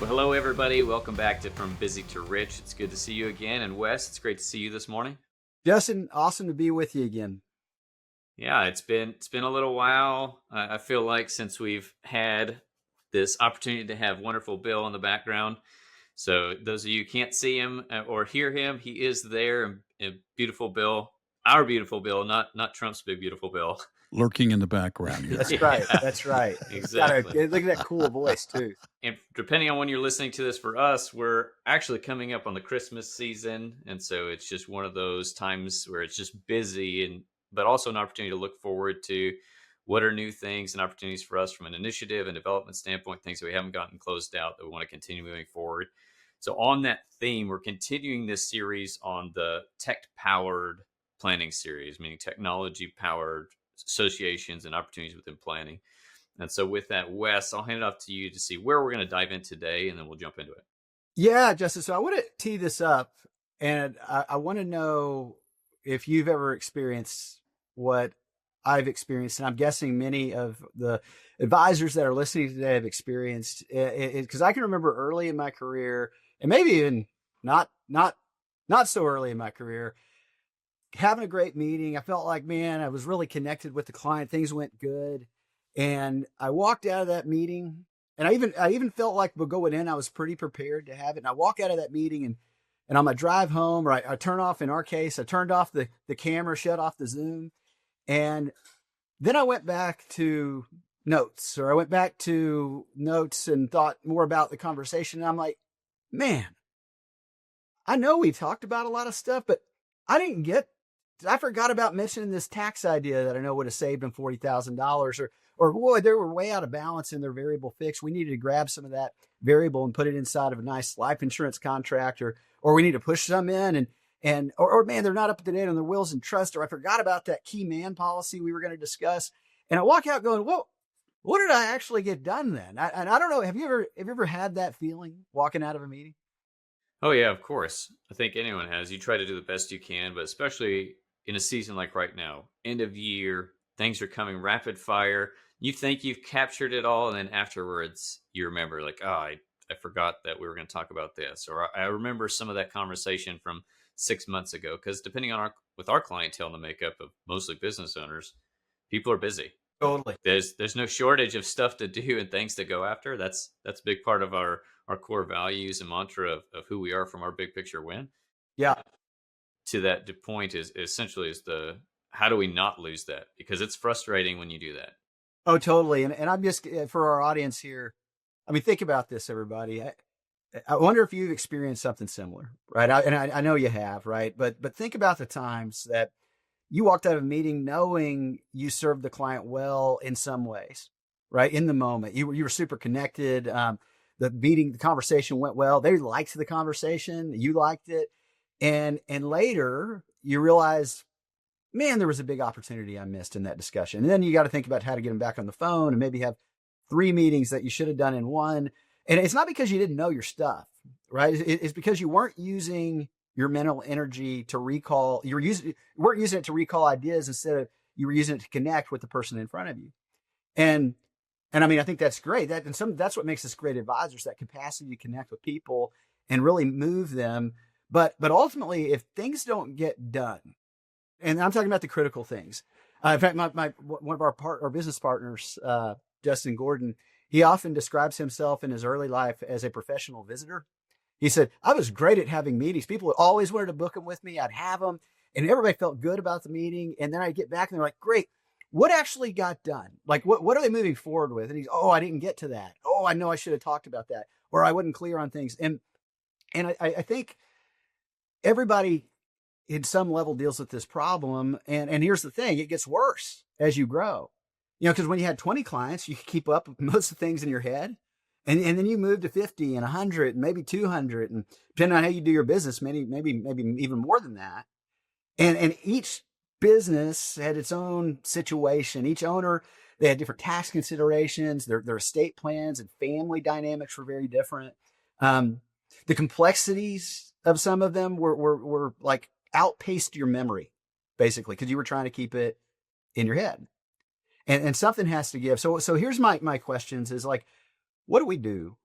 Well, hello, everybody. Welcome back to From Busy to Rich. It's good to see you again. And Wes, it's great to see you this morning. Justin, awesome to be with you again. Yeah, it's been a little while. I feel like since we've had this opportunity to have wonderful Bill in the background. So those of you who can't see him or hear him, he is there. And beautiful Bill, our beautiful Bill, not Trump's big beautiful Bill. Lurking in the background here. That's right. That's right. Exactly. Look at that cool voice too. And depending on when you're listening to this, for us, we're actually coming up on the Christmas season. And so it's just one of those times where it's just busy, but also an opportunity to look forward to what are new things and opportunities for us from an initiative and development standpoint, things that we haven't gotten closed out that we want to continue moving forward. So on that theme, we're continuing this series on the tech-powered planning series, meaning technology-powered associations and opportunities within planning. And so with that, Wes, I'll hand it off to you to see where we're going to dive in today, and then we'll jump into it. Yeah, Justin. So I want to tee this up, and I want to know if you've ever experienced what I've experienced, and I'm guessing many of the advisors that are listening today have experienced it, because I can remember early in my career, and maybe even not so early in my career, having a great meeting. I felt like, man, I was really connected with the client. Things went good. And I walked out of that meeting, and I even felt like going in, I was pretty prepared to have it. And I walk out of that meeting, and on my drive home, or I turn off, in our case, I turned off the camera, shut off the Zoom. And then I went back to notes, and thought more about the conversation. And I'm like, man, I know we talked about a lot of stuff, but I forgot about mentioning this tax idea that I know would have saved them $40,000, or boy, they were way out of balance in their variable fix. We needed to grab some of that variable and put it inside of a nice life insurance contract, or we need to push some in, or man, they're not up to date on their wills and trust, or I forgot about that key man policy we were going to discuss. And I walk out going, whoa, what did I actually get done then? And I don't know. Have you ever had that feeling walking out of a meeting? Oh, yeah, of course. I think anyone has. You try to do the best you can, but especially in a season like right now, end of year, things are coming rapid fire. You think you've captured it all, and then afterwards you remember, like, oh, I forgot that we were going to talk about this, or I remember some of that conversation from 6 months ago. Because depending on with our clientele and the makeup of mostly business owners, people are busy. Totally. There's no shortage of stuff to do and things to go after. That's a big part of our core values and mantra of who we are from our big picture win. Yeah. To that point is essentially the how do we not lose that, because it's frustrating when you do that. Oh, totally. And I'm just, for our audience here, I mean, think about this, everybody. I wonder if you've experienced something similar, right? I know you have, right? But think about the times that you walked out of a meeting knowing you served the client well in some ways, right? In the moment, you were super connected. The conversation went well. They liked the conversation. You liked it. And later you realize, man, there was a big opportunity I missed in that discussion. And then you got to think about how to get them back on the phone, and maybe have 3 meetings that you should have done in one. And it's not because you didn't know your stuff, right? It's because you weren't using your mental energy to recall. You weren't using it to recall ideas. Instead of, you were using it to connect with the person in front of you. And I mean, I think that's great. That's what makes us great advisors, that capacity to connect with people and really move them. But ultimately, if things don't get done, and I'm talking about the critical things. In fact, one of our business partners, Justin Gordon, he often describes himself in his early life as a professional visitor. He said, I was great at having meetings. People always wanted to book them with me. I'd have them, and everybody felt good about the meeting. And then I'd get back and they're like, great, what actually got done? Like, what are they moving forward with? And he's, oh, I didn't get to that. Oh, I know I should have talked about that, or I wasn't clear on things. And I think everybody in some level deals with this problem. And here's the thing, it gets worse as you grow. Because when you had 20 clients, you could keep up with most of the things in your head. And then you move to 50 and 100 and maybe 200. And depending on how you do your business, maybe even more than that. And each business had its own situation. Each owner, they had different tax considerations. Their estate plans and family dynamics were very different. The complexities of some of them were like outpaced your memory, basically, because you were trying to keep it in your head. And something has to give. So here's my questions is like, what do we do?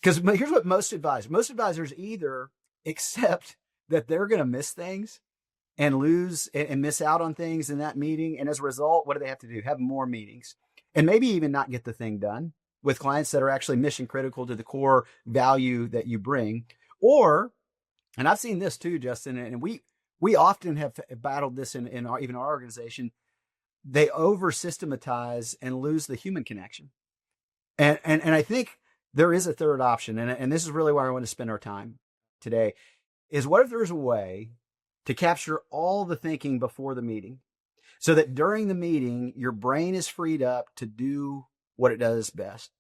Because here's what most advisors either accept that they're going to miss things and lose and miss out on things in that meeting. And as a result, what do they have to do? Have more meetings and maybe even not get the thing done with clients that are actually mission critical to the core value that you bring. Or, and I've seen this too, Justin, and we often have battled this in even our organization. They over systematize and lose the human connection. And I think there is a third option. And this is really where I want to spend our time today is what if there's a way to capture all the thinking before the meeting so that during the meeting, your brain is freed up to do what it does best.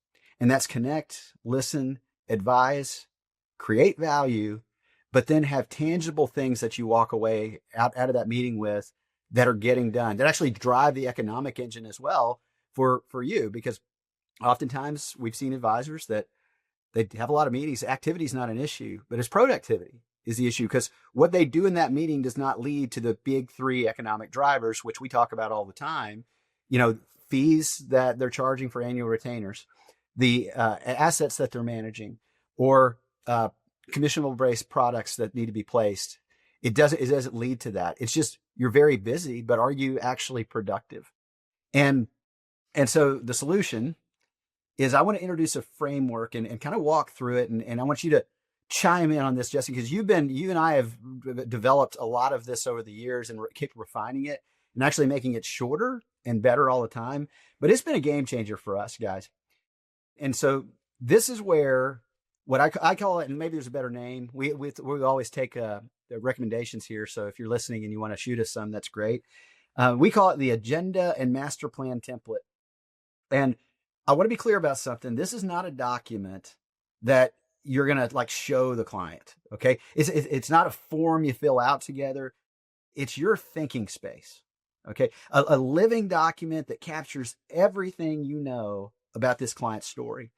And that's connect, listen, advise, create value, but then have tangible things that you walk away out of that meeting with that are getting done, that actually drive the economic engine as well for you. Because oftentimes we've seen advisors that they have a lot of meetings. Activity is not an issue, but it's productivity is the issue, because what they do in that meeting does not lead to the big three economic drivers, which we talk about all the time. Fees that they're charging for annual retainers, the assets that they're managing, or commissionable-based products that need to be placed. It doesn't lead to that. It's just you're very busy, but are you actually productive? And so the solution is I want to introduce a framework and kind of walk through it. And I want you to chime in on this, Jesse, because you and I have developed a lot of this over the years and kept refining it and actually making it shorter and better all the time. But it's been a game changer for us, guys. And so this is where what I call it, and maybe there's a better name. We always take the recommendations here. So if you're listening and you want to shoot us some, that's great. We call it the agenda and master plan template. And I want to be clear about something. This is not a document that you're going to show the client. Okay. It's not a form you fill out together. It's your thinking space. Okay. A living document that captures everything you know about this client's story,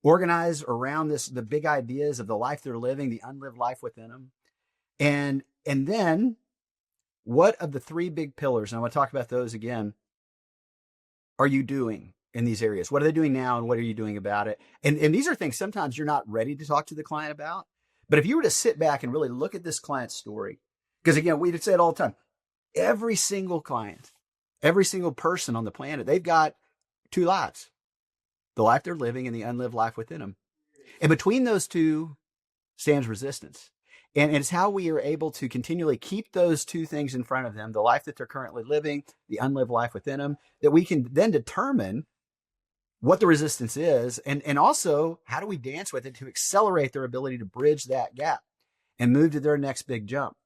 organized around the big ideas of the life they're living, the unlived life within them. And then what of the three big pillars, and I want to talk about those again, are you doing in these areas? What are they doing now, and what are you doing about it? And these are things sometimes you're not ready to talk to the client about. But if you were to sit back and really look at this client's story, because again, we say it all the time, every single client, every single person on the planet, they've got two lives, the life they're living and the unlived life within them. And between those two stands resistance. And it's how we are able to continually keep those two things in front of them, the life that they're currently living, the unlived life within them, that we can then determine what the resistance is, and also how do we dance with it to accelerate their ability to bridge that gap and move to their next big jump.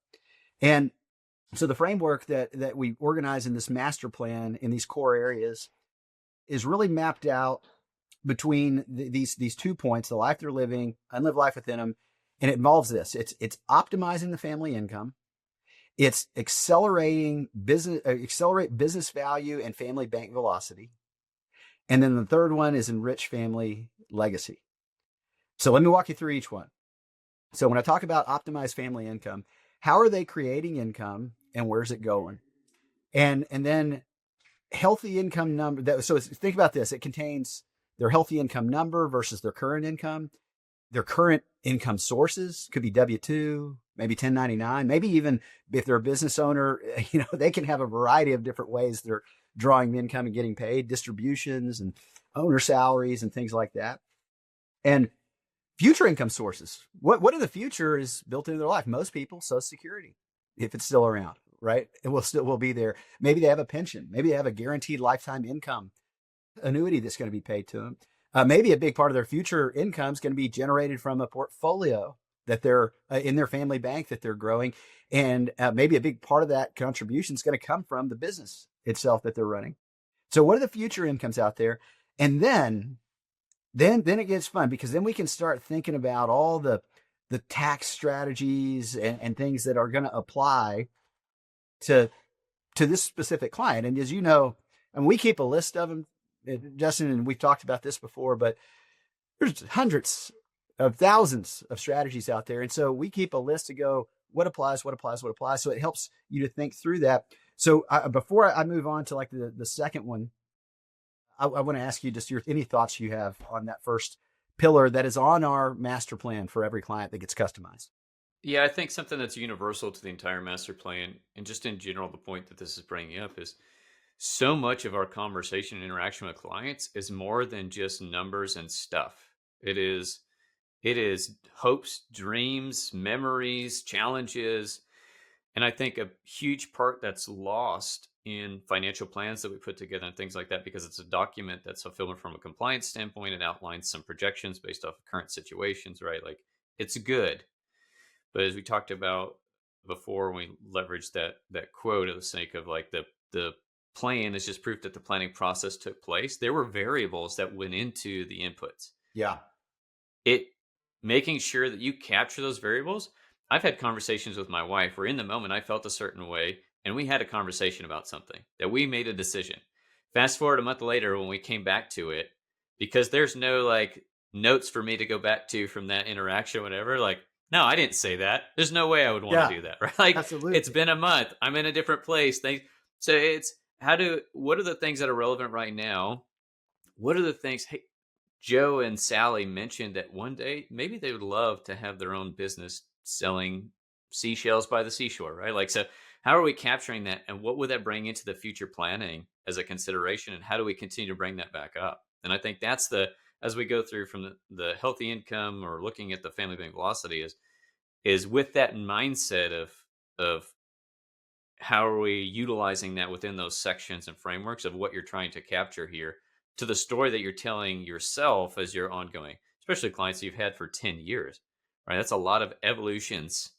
And so the framework that we organize in this master plan in these core areas is really mapped out between these 2 points, the life they're living, unlived life within them. And it involves this. It's optimizing the family income. It's accelerate business value and family bank velocity. And then the third one is enrich family legacy. So let me walk you through each one. So when I talk about optimize family income, how are they creating income and where's it going? And then healthy income number. So think about this. It contains their healthy income number versus their current income. Their current income sources could be W-2, maybe 1099, maybe even if they're a business owner, they can have a variety of different ways they're drawing income and getting paid, distributions and owner salaries and things like that. And future income sources. What in the future is built into their life? Most people, Social Security, if it's still around, right? It will be there. Maybe they have a pension. Maybe they have a guaranteed lifetime income annuity that's going to be paid to them. Maybe a big part of their future income is going to be generated from a portfolio that they're in their family bank that they're growing. And maybe a big part of that contribution is going to come from the business itself that they're running. So what are the future incomes out there? And then it gets fun, because then we can start thinking about all the tax strategies and things that are going to apply to this specific client. And as you know, and we keep a list of them, Justin, and we've talked about this before, but there's hundreds of thousands of strategies out there. And so we keep a list to go, what applies. So it helps you to think through that. So before I move on to the second one, I want to ask you just any thoughts you have on that first pillar that is on our master plan for every client that gets customized? Yeah, I think something that's universal to the entire master plan, and just in general, the point that this is bringing up is so much of our conversation and interaction with clients is more than just numbers and stuff. It is hopes, dreams, memories, challenges. And I think a huge part that's lost in financial plans that we put together and things like that, because it's a document that's fulfillment from a compliance standpoint. It outlines some projections based off of current situations, right? Like, it's good. But as we talked about before, when we leveraged that quote of the sake of like the plan is just proof that the planning process took place. There were variables that went into the inputs. Yeah. It making sure that you capture those variables. I've had conversations with my wife where in the moment I felt a certain way and we had a conversation about something that we made a decision. Fast forward a month later when we came back to it, because there's no like notes for me to go back to from that interaction, whatever. Like, no, I didn't say that. There's no way I would want to do that, right? Like, Absolutely. it's been a month. I'm in a different place. So it's what are the things that are relevant right now? What are the things? Hey, Joe and Sally mentioned that one day maybe they would love to have their own business selling seashells by the seashore, right? Like, so how are we capturing that, and what would that bring into the future planning as a consideration, and how do we continue to bring that back up? And I think that's as we go through from the healthy income or looking at the family bank velocity is with that mindset of how are we utilizing that within those sections and frameworks of what you're trying to capture here to the story that you're telling yourself as you're ongoing, especially clients you've had for 10 years, right? That's a lot of evolutions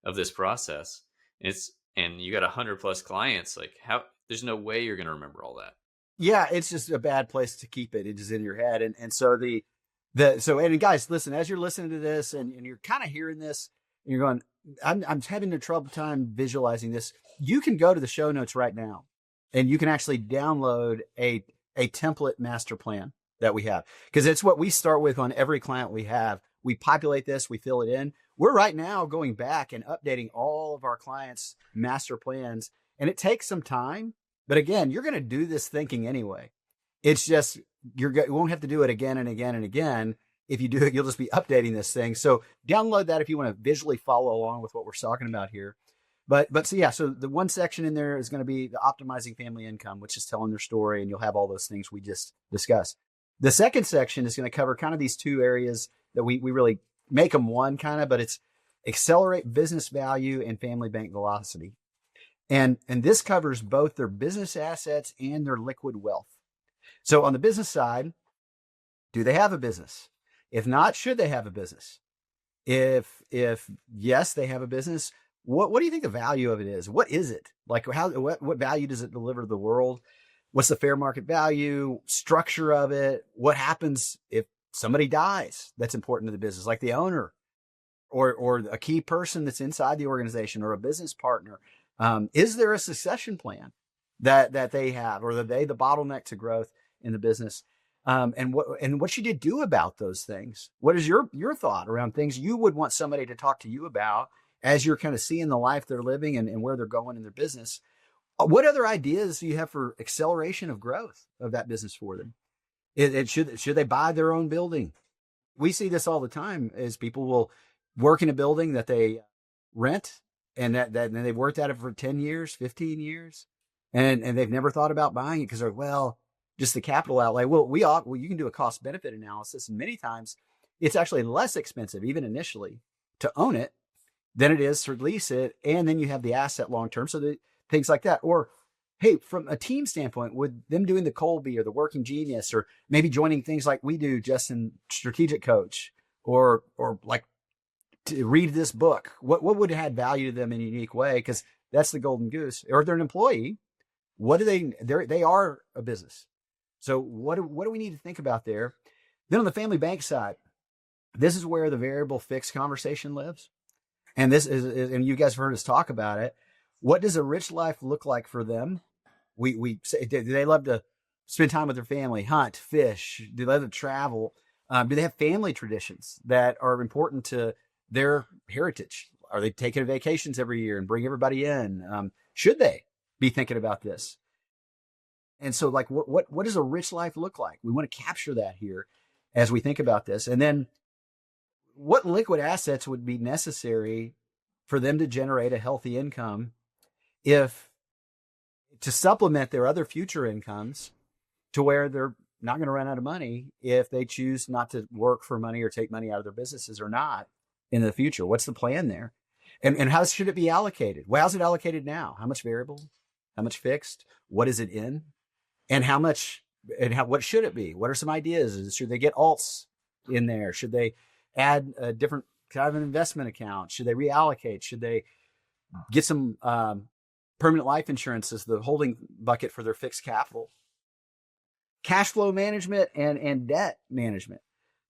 of this process. And you got 100 plus clients. Like, how, there's no way you're going to remember all that. Yeah, it's just a bad place to keep it. It is in your head. And so and guys, listen, as you're listening to this and you're kind of hearing this and you're going, I'm having a trouble time visualizing this. You can go to the show notes right now and you can actually download a template master plan that we have, because it's what we start with on every client we have. We populate this, we fill it in. We're right now going back and updating all of our clients' master plans, and it takes some time. But again, you're going to do this thinking anyway. It's just you won't have to do it again and again and again. If you do it, you'll just be updating this thing. So download that if you want to visually follow along with what we're talking about here. But so the one section in there is going to be the optimizing family income, which is telling their story, and you'll have all those things we just discussed. The second section is going to cover kind of these two areas that we really make them one kind of, but it's accelerate business value and family bank velocity. And this covers both their business assets and their liquid wealth. So on the business side, do they have a business? If not, should they have a business? If yes, they have a business, what do you think the value of it is? What is it? Like, what value does it deliver to the world? What's the fair market value, structure of it? What happens if somebody dies that's important to the business, like the owner or a key person that's inside the organization or a business partner? Is there a succession plan that they have, or are they the bottleneck to growth in the business? And what should you do about those things? What is your thought around things you would want somebody to talk to you about as you're kind of seeing the life they're living and where they're going in their business? What other ideas do you have for acceleration of growth of that business for them? Should they buy their own building? We see this all the time as people will work in a building that they rent, and that they've worked at it for 10 years, 15 years, and they've never thought about buying it because they're, well, just the capital outlay. Well, you can do a cost benefit analysis, and many times it's actually less expensive, even initially, to own it than it is to lease it, and then you have the asset long term. So things like that. Or, hey, from a team standpoint, would them doing the Colby or the Working Genius, or maybe joining things like we do, Justin, Strategic Coach, or like to read this book, what would add value to them in a unique way? Because that's the golden goose. Or they're an employee. What do they are a business. So what do we need to think about there? Then on the family bank side, this is where the variable fixed conversation lives. And this is, and you guys have heard us talk about it. What does a rich life look like for them? We say, do they love to spend time with their family, hunt, fish? Do they love to travel? Do they have family traditions that are important to their heritage? Are they taking vacations every year and bring everybody in? Should they be thinking about this? And so, like, what does a rich life look like? We want to capture that here. as we think about this. And then what liquid assets would be necessary for them to generate a healthy income if to supplement their other future incomes to where they're not going to run out of money if they choose not to work for money or take money out of their businesses or not in the future. What's the plan there? And how should it be allocated? Well, how's it allocated now? How much variable? How much fixed? What is it in? And how much, and what should it be? What are some ideas? Should they get alts in there? Should they add a different kind of an investment account? Should they reallocate? Should they get some permanent life insurance as the holding bucket for their fixed capital? Cash flow management and debt management.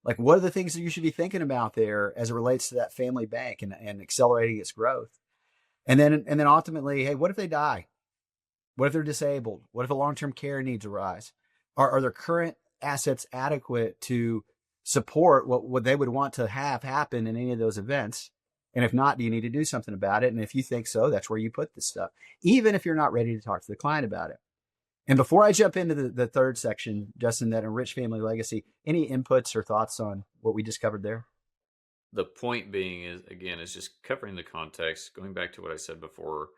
Like, what are the things that you should be thinking about there as it relates to that family bank and accelerating its growth? And then ultimately, hey, what if they die? What if they're disabled? What if a long-term care needs arise? Are their current assets adequate to support what they would want to have happen in any of those events? And if not, do you need to do something about it? And if you think so, that's where you put this stuff, even if you're not ready to talk to the client about it. And before I jump into the third section, Justin, that enrich family legacy, any inputs or thoughts on what we just covered there? The point being is just covering the context, going back to what I said before,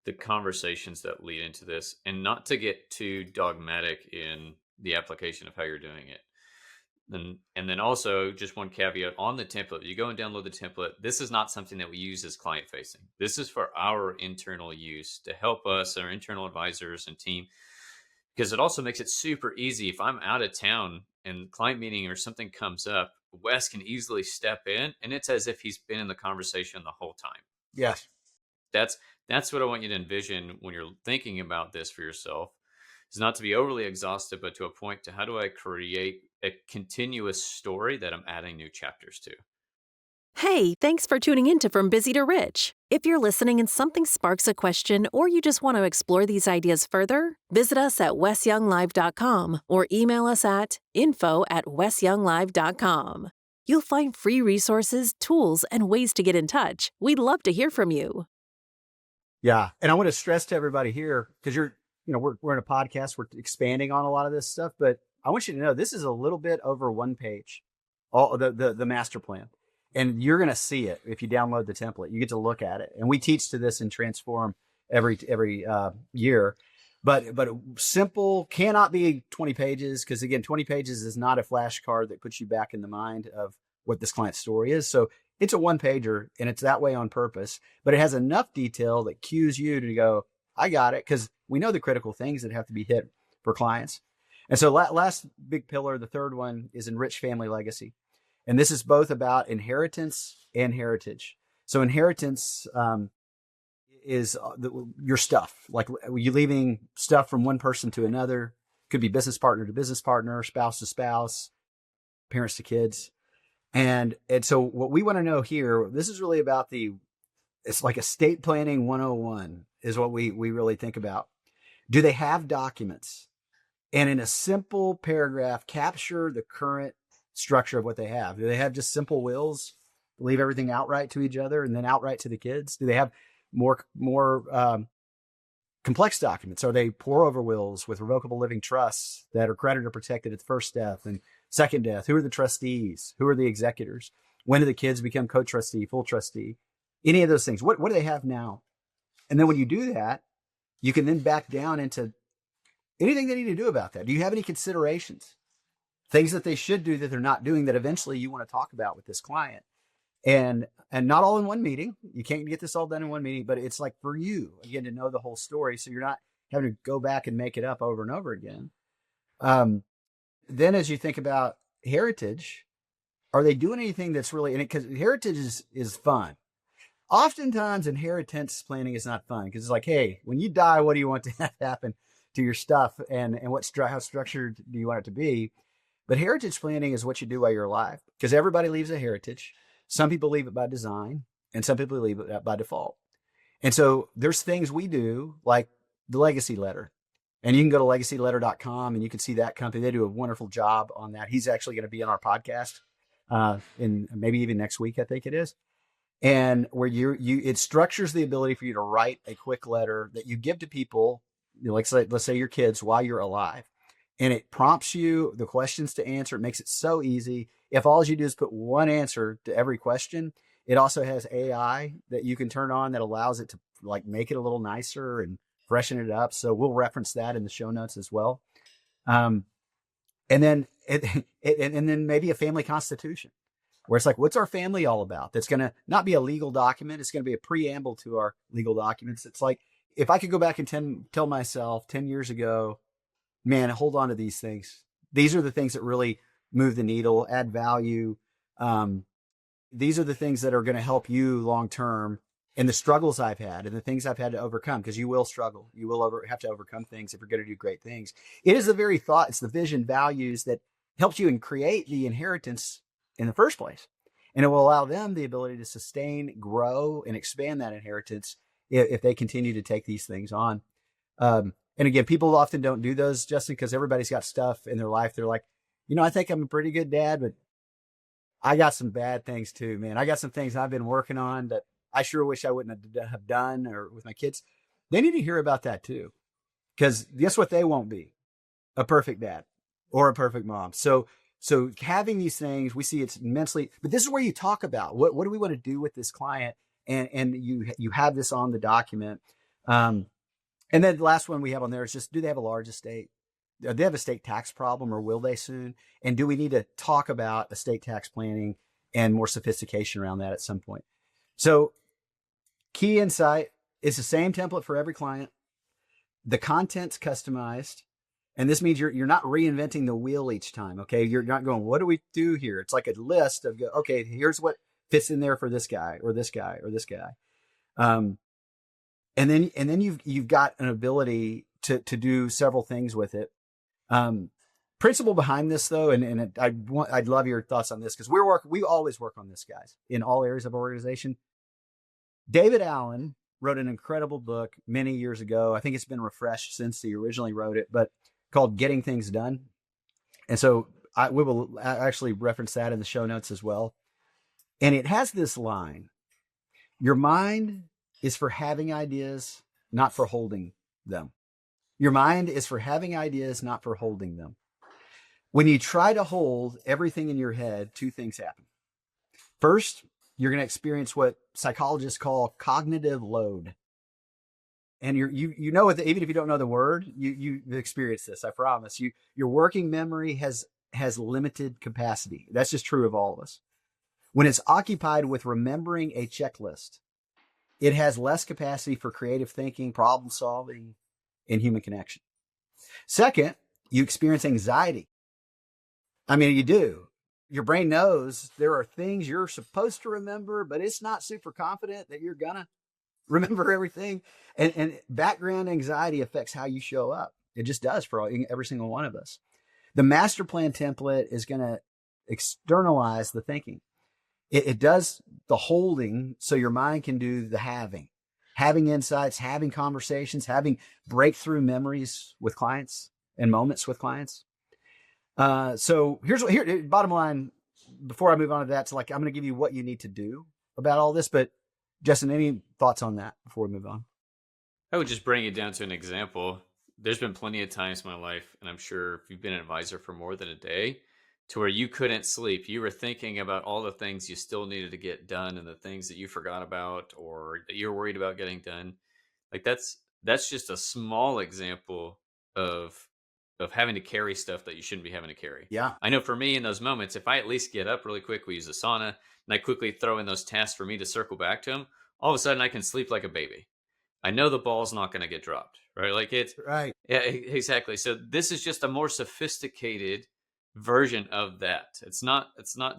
the conversations that lead into this, and not to get too dogmatic in the application of how you're doing it. And then also just one caveat on the template, you go and download the template. This is not something that we use as client facing. This is for our internal use to help us, our internal advisors and team, because it also makes it super easy. If I'm out of town and client meeting or something comes up, Wes can easily step in, and it's as if he's been in the conversation the whole time. Yes. That's what I want you to envision when you're thinking about this for yourself, is not to be overly exhaustive, but to a point to how do I create a continuous story that I'm adding new chapters to. Hey, thanks for tuning in to From Busy to Rich. If you're listening and something sparks a question or you just want to explore these ideas further, visit us at wesyounglive.com or email us at info@wesyounglive.com. You'll find free resources, tools, and ways to get in touch. We'd love to hear from you. Yeah. And I want to stress to everybody here, because we're in a podcast, we're expanding on a lot of this stuff, but I want you to know this is a little bit over one page, all the master plan. And you're going to see it if you download the template. You get to look at it. And we teach to this in Transform every year. But simple cannot be 20 pages, because again, 20 pages is not a flashcard that puts you back in the mind of what this client's story is. So it's a one pager, and it's that way on purpose, but it has enough detail that cues you to go, I got it. Because we know the critical things that have to be hit for clients. And so last big pillar, the third one, is enrich family legacy. And this is both about inheritance and heritage. So inheritance is your stuff. Like, you leaving stuff from one person to another. Could be business partner to business partner, spouse to spouse, parents to kids. And so what we want to know here, this is really about it's like estate planning 101 is what we really think about. Do they have documents? And in a simple paragraph, capture the current structure of what they have. Do they have just simple wills, leave everything outright to each other and then outright to the kids? Do they have more complex documents? Are they pour over wills with revocable living trusts that are creditor protected at first death and second death? Who are the trustees? Who are the executors? When do the kids become co-trustee, full trustee? Any of those things. What do they have now? And then when you do that, you can then back down into anything they need to do about that. Do you have any considerations? Things that they should do that they're not doing that eventually you want to talk about with this client. And not all in one meeting. You can't get this all done in one meeting, but it's like for you, again, to know the whole story. So you're not having to go back and make it up over and over again. Then as you think about heritage, are they doing anything that's really in it? Because heritage is fun. Oftentimes inheritance planning is not fun, because it's like, hey, when you die, what do you want to have happen to your stuff? And how structured do you want it to be? But heritage planning is what you do while you're alive, because everybody leaves a heritage. Some people leave it by design, and some people leave it by default. And so there's things we do, like the legacy letter. And you can go to legacyletter.com and you can see that company. They do a wonderful job on that. He's actually going to be on our podcast in maybe even next week, I think it is. And where it structures the ability for you to write a quick letter that you give to people, let's say your kids, while you're alive. and it prompts you the questions to answer. It makes it so easy. If all you do is put one answer to every question, it also has AI that you can turn on that allows it to like make it a little nicer and freshen it up. So we'll reference that in the show notes as well. Um, and then and then maybe a family constitution where it's like, what's our family all about? That's going to not be a legal document. It's going to be a preamble to our legal documents. It's like, if I could go back and tell myself 10 years ago, man, hold on to these things. These are the things that really move the needle, add value. These are the things that are going to help you long term, and the struggles I've had and the things I've had to overcome, because you will struggle. You will have to overcome things if you're going to do great things. It is the very thought, it's the vision, values that helps you and create the inheritance in the first place. And it will allow them the ability to sustain, grow, and expand that inheritance if they continue to take these things on. And again, people often don't do those, Justin, because everybody's got stuff in their life. They're like, I think I'm a pretty good dad, but I got some bad things too, man. I got some things I've been working on that I sure wish I wouldn't have done, or with my kids. They need to hear about that too, because guess what? They won't be a perfect dad or a perfect mom. So having these things, we see it's immensely, but this is where you talk about what do we want to do with this client? And you have this on the document. And then the last one we have on there is just, do they have a large estate? Do they have a estate tax problem, or will they soon? And do we need to talk about estate tax planning and more sophistication around that at some point? So key insight is the same template for every client. The content's customized. And this means you're not reinventing the wheel each time. Okay. You're not going, what do we do here? It's like a list of, okay, here's what fits in there for this guy or this guy or this guy. And then you've got an ability to do several things with it. Principle behind this though, and I'd love your thoughts on this, because we always work on this, guys, in all areas of organization. David Allen wrote an incredible book many years ago. I think it's been refreshed since he originally wrote it, but called Getting Things Done. And so we will actually reference that in the show notes as well. And it has this line: your mind is for having ideas, not for holding them. Your mind is for having ideas, not for holding them. When you try to hold everything in your head, two things happen. First, you're going to experience what psychologists call cognitive load. And you know it, even if you don't know the word, you've experienced this, I promise. Your working memory has limited capacity. That's just true of all of us. When it's occupied with remembering a checklist, it has less capacity for creative thinking, problem solving, and human connection. Second, you experience anxiety. I mean, you do. Your brain knows there are things you're supposed to remember, but it's not super confident that you're gonna remember everything. And background anxiety affects how you show up. It just does for every single one of us. The master plan template is going to externalize the thinking. It does the holding so your mind can do the having insights, having conversations, having breakthrough memories with clients and moments with clients. So here, bottom line, before I move on to that, I'm going to give you what you need to do about all this, but Justin, any thoughts on that before we move on? I would just bring it down to an example. There's been plenty of times in my life, and I'm sure if you've been an advisor for more than a day, to where you couldn't sleep. You were thinking about all the things you still needed to get done and the things that you forgot about or that you're worried about getting done. Like that's just a small example of having to carry stuff that you shouldn't be having to carry. Yeah. I know for me in those moments, if I at least get up really quick, we use a sauna, and I quickly throw in those tasks for me to circle back to them, all of a sudden I can sleep like a baby. I know the ball's not going to get dropped, right? Like it's right. Yeah, exactly. So this is just a more sophisticated version of that. It's not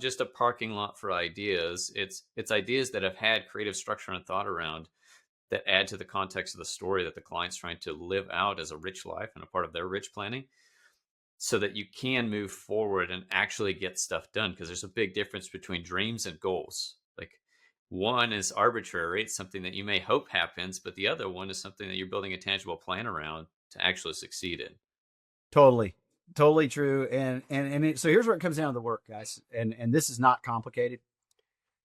just a parking lot for ideas. It's ideas that have had creative structure and thought around that add to the context of the story that the client's trying to live out as a rich life and a part of their rich planning, so that you can move forward and actually get stuff done. Because there's a big difference between dreams and goals. Like one is arbitrary, it's something that you may hope happens, but the other one is something that you're building a tangible plan around to actually succeed in. Totally true. So here's where it comes down to the work, guys. And this is not complicated.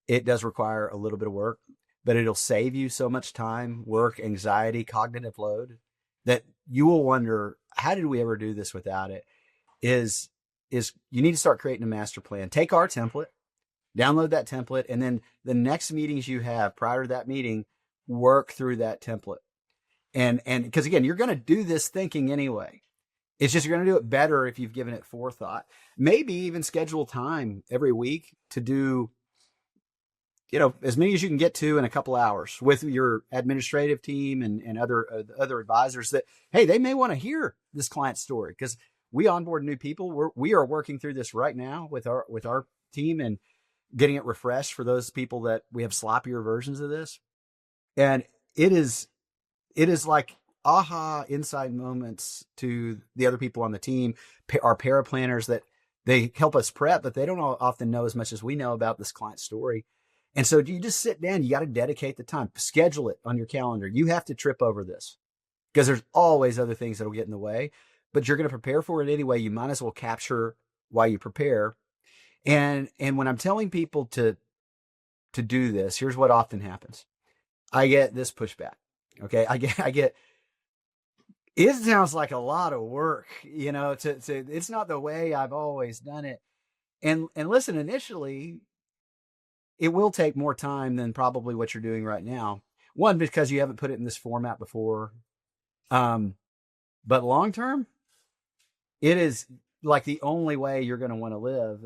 It does require a little bit of work, but it'll save you so much time, work, anxiety, cognitive load that you will wonder, how did we ever do this without it? is you need to start creating a master plan. Take our template, download that template, and then the next meetings you have prior to that meeting, work through that template. And because again, you're going to do this thinking anyway. It's just you're going to do it better if you've given it forethought. Maybe even schedule time every week to do, as many as you can get to in a couple hours with your administrative team and other advisors that, hey, they may want to hear this client story because we onboard new people. We are working through this right now with our team and getting it refreshed for those people that we have sloppier versions of this. And it is like aha inside moments to the other people on the team, our paraplanners, that they help us prep, but they don't often know as much as we know about this client story. And so you just sit down, you got to dedicate the time, schedule it on your calendar. You have to trip over this because there's always other things that'll get in the way, but you're going to prepare for it anyway. You might as well capture while you prepare. And when I'm telling people to do this, here's what often happens. I get this pushback. Okay. I get, it sounds like a lot of work, it's not the way I've always done it. And listen, initially it will take more time than probably what you're doing right now. One, because you haven't put it in this format before. But long-term, it is like the only way you're going to want to live.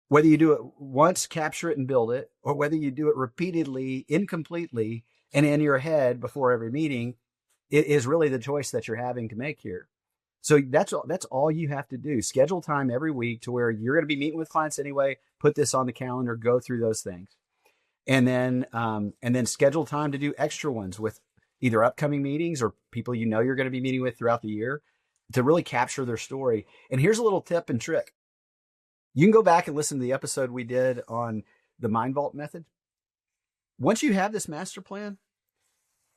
Whether you do it once, capture it and build it, or whether you do it repeatedly, incompletely, and in your head before every meeting, it is really the choice that you're having to make here. So that's all you have to do. Schedule time every week to where you're going to be meeting with clients anyway. Put this on the calendar, go through those things. And then schedule time to do extra ones with either upcoming meetings or people you're going to be meeting with throughout the year to really capture their story. And here's a little tip and trick. You can go back and listen to the episode we did on the Mind Vault method. Once you have this master plan,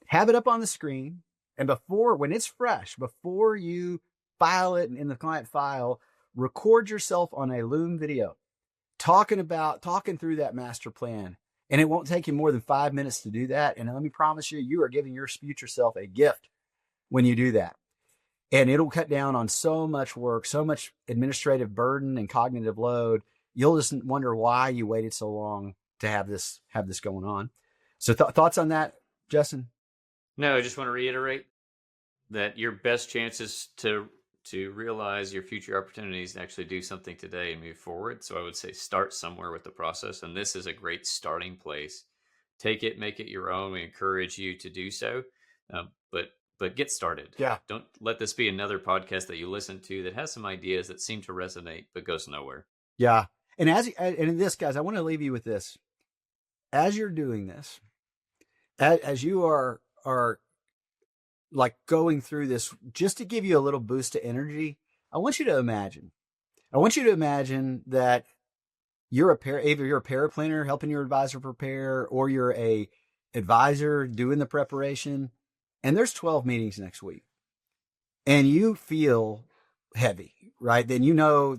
have it up on the screen. And when it's fresh, before you file it in the client file, record yourself on a Loom video, talking through that master plan. And it won't take you more than 5 minutes to do that. And let me promise you, you are giving your future self a gift when you do that. And it'll cut down on so much work, so much administrative burden and cognitive load. You'll just wonder why you waited so long to have this going on. So thoughts on that, Justin? No, I just want to reiterate that your best chances to realize your future opportunities and actually do something today and move forward. So I would say start somewhere with the process. And this is a great starting place. Take it, make it your own. We encourage you to do so. But get started. Yeah. Don't let this be another podcast that you listen to that has some ideas that seem to resonate, but goes nowhere. Yeah. And in this, guys, I want to leave you with this. As you're doing this, as you are like going through this, just to give you a little boost to energy, I want you to imagine that either you're a paraplanner helping your advisor prepare, or you're a advisor doing the preparation, and there's 12 meetings next week and you feel heavy, right? Then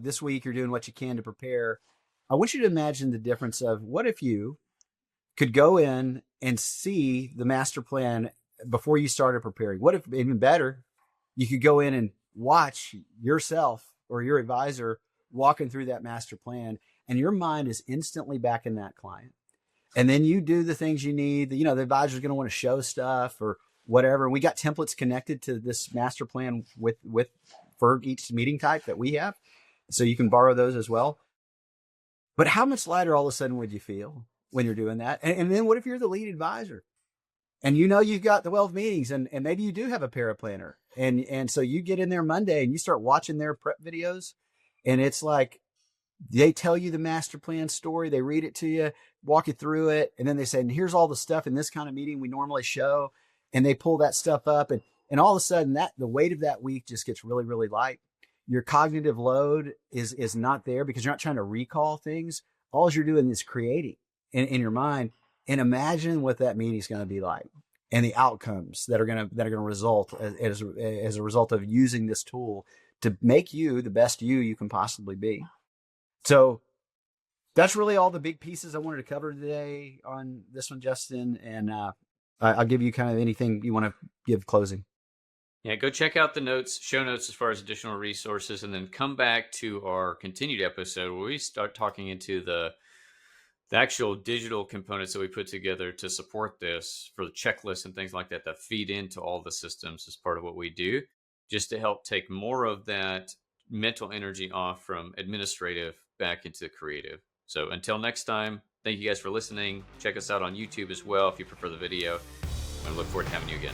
this week you're doing what you can to prepare. I want you to imagine the difference of what if you could go in and see the master plan before you started preparing. What if, even better, you could go in and watch yourself or your advisor walking through that master plan, and your mind is instantly back in that client. And then you do the things you need. The advisor is going to want to show stuff or whatever. We got templates connected to this master plan for each meeting type that we have. So you can borrow those as well. But how much lighter all of a sudden would you feel when you're doing that? And then what if you're the lead advisor and you've got the 12 meetings and maybe you do have a paraplanner and so you get in there Monday and you start watching their prep videos, and it's like they tell you the master plan story, they read it to you, walk you through it, and then they say, and here's all the stuff in this kind of meeting we normally show, and they pull that stuff up, and all of a sudden the weight of that week just gets really, really light. Your cognitive load is not there because you're not trying to recall things. All you're doing is creating in your mind, and imagine what that meeting is going to be like and the outcomes that are going to result as a result of using this tool to make you the best you can possibly be. So that's really all the big pieces I wanted to cover today on this one, Justin. And I'll give you kind of anything you want to give closing. Yeah, go check out the notes, show notes as far as additional resources, and then come back to our continued episode where we start talking into the actual digital components that we put together to support this for the checklists and things like that that feed into all the systems as part of what we do, just to help take more of that mental energy off from administrative back into creative. So until next time, thank you guys for listening. Check us out on YouTube as well if you prefer the video. I look forward to having you again.